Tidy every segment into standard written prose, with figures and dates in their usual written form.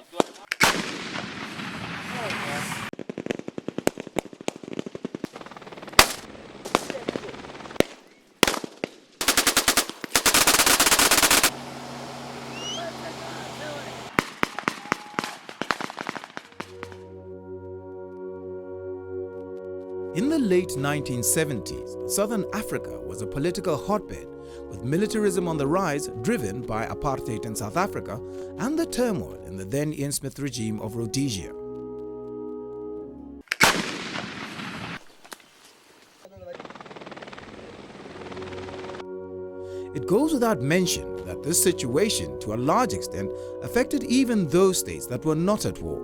In the late 1970s, Southern Africa was a political hotbed, with militarism on the rise driven by apartheid in South Africa and the turmoil in the then Ian Smith regime of Rhodesia. It goes without mention that this situation, to a large extent, affected even those states that were not at war.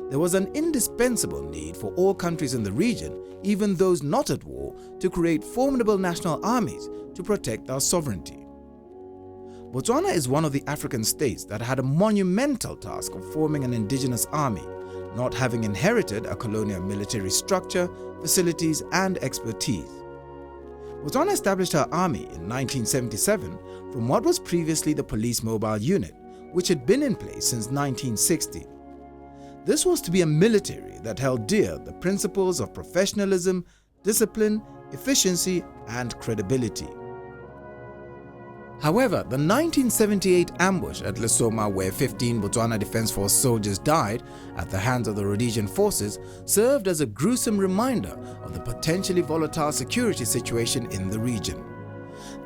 There was an indispensable need for all countries in the region, even those not at war, to create formidable national armies to protect our sovereignty. Botswana is one of the African states that had a monumental task of forming an indigenous army, not having inherited a colonial military structure, facilities, and expertise. Botswana established her army in 1977 from what was previously the Police Mobile Unit, which had been in place since 1960. This was to be a military that held dear the principles of professionalism, discipline, efficiency, and credibility. However, the 1978 ambush at Lesoma, where 15 Botswana Defence Force soldiers died at the hands of the Rhodesian forces, served as a gruesome reminder of the potentially volatile security situation in the region.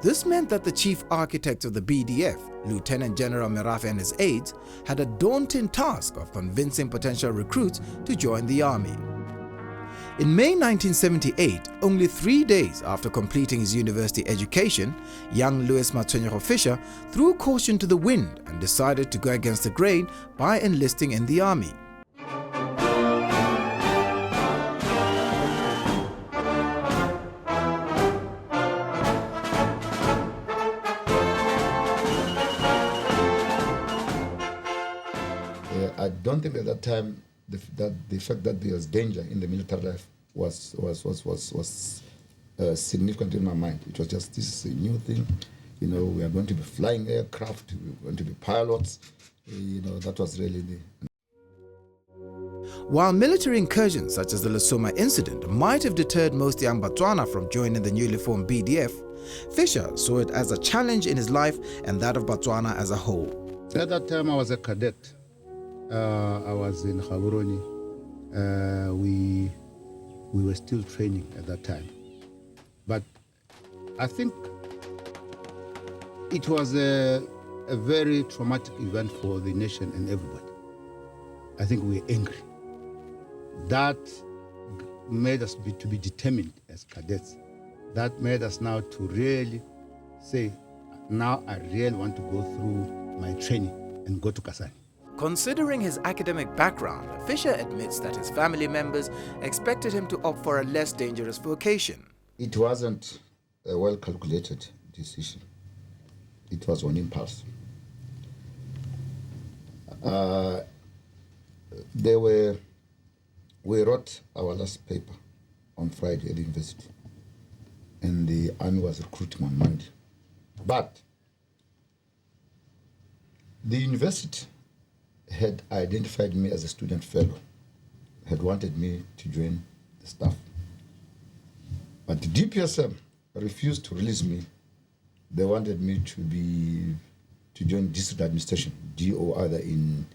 This meant that the chief architect of the BDF, Lieutenant General Merafe, and his aides had a daunting task of convincing potential recruits to join the army. In May 1978, only 3 days after completing his university education, young Louis Matshwenyo Fisher threw caution to the wind and decided to go against the grain by enlisting in the army. I don't think at that time the fact that there was danger in the military life was significant in my mind. It was just, this is a new thing. You know, we are going to be flying aircraft, we are going to be pilots. You know, that was really the... While military incursions such as the Lesoma incident might have deterred most young Botswana from joining the newly formed BDF, Fisher saw it as a challenge in his life and that of Botswana as a whole. At that time I was a cadet. I was in Gaborone. We were still training at that time. But I think it was a very traumatic event for the nation and everybody. I think we were angry. That made us to be determined as cadets. That made us now to really say, now I really want to go through my training and go to Kasane. Considering his academic background, Fisher admits that his family members expected him to opt for a less dangerous vocation. It wasn't a well-calculated decision. It was on impulse. We wrote our last paper on Friday at the university, and the army was recruiting on Monday. But the university had identified me as a student fellow, had wanted me to join the staff. But the DPSM refused to release me. They wanted me to join district administration, DO, either in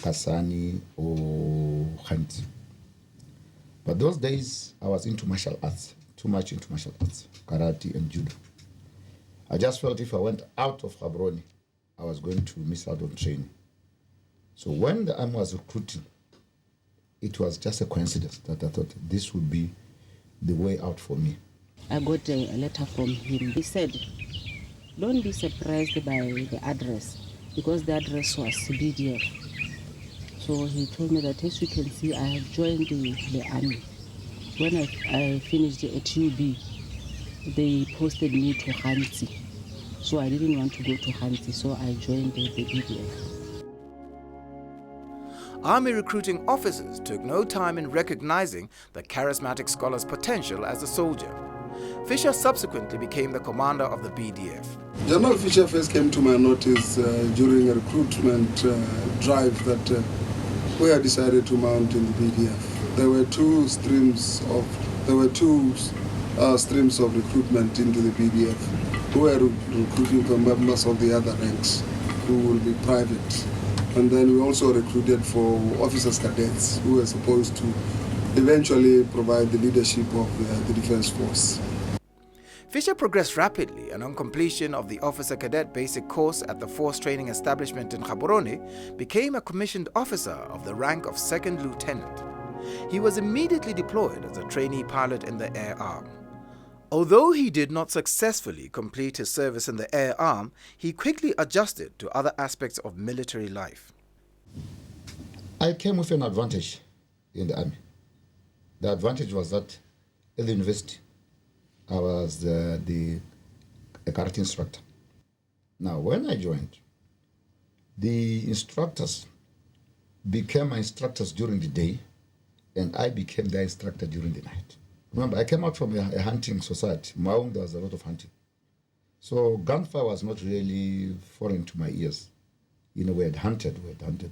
Kasane or Khanti. But those days I was into martial arts, too much into martial arts, karate and judo. I just felt if I went out of Gaborone, I was going to miss out on training. So when the army was recruiting, it was just a coincidence that I thought this would be the way out for me. I got a letter from him. He said, don't be surprised by the address, because the address was BDF. So he told me that, as you can see, I have joined the army. When I finished at UB, they posted me to Khanti. So I didn't want to go to Khanti, so I joined the BDF. Army recruiting officers took no time in recognizing the charismatic scholar's potential as a soldier. Fisher subsequently became the commander of the BDF. General Fisher first came to my notice during a recruitment drive that we had decided to mount in the BDF. There were two streams of recruitment into the BDF. We were recruiting for members of the other ranks who will be private. And then we also recruited for officers cadets who were supposed to eventually provide the leadership of the Defense Force. Fisher progressed rapidly, and on completion of the Officer Cadet Basic Course at the Force Training Establishment in Gaborone, became a commissioned officer of the rank of Second Lieutenant. He was immediately deployed as a trainee pilot in the Air Arm. Although he did not successfully complete his service in the Air Arm, he quickly adjusted to other aspects of military life. I came with an advantage in the Army. The advantage was that at the university, I was a karate instructor. Now, when I joined, the instructors became my instructors during the day, and I became their instructor during the night. Remember, I came out from a hunting society. Maung, there was a lot of hunting. So gunfire was not really foreign to my ears. You know, we had hunted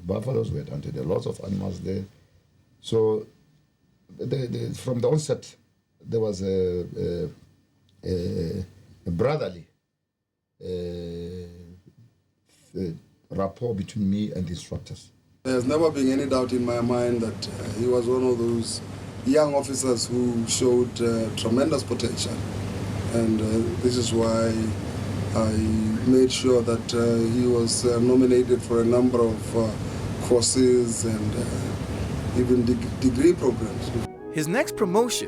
buffaloes, we had hunted a lot of animals there. So from the onset, there was a brotherly rapport between me and the instructors. There's never been any doubt in my mind that he was one of those young officers who showed tremendous potential. And this is why I made sure that he was nominated for a number of courses and even degree programs. His next promotion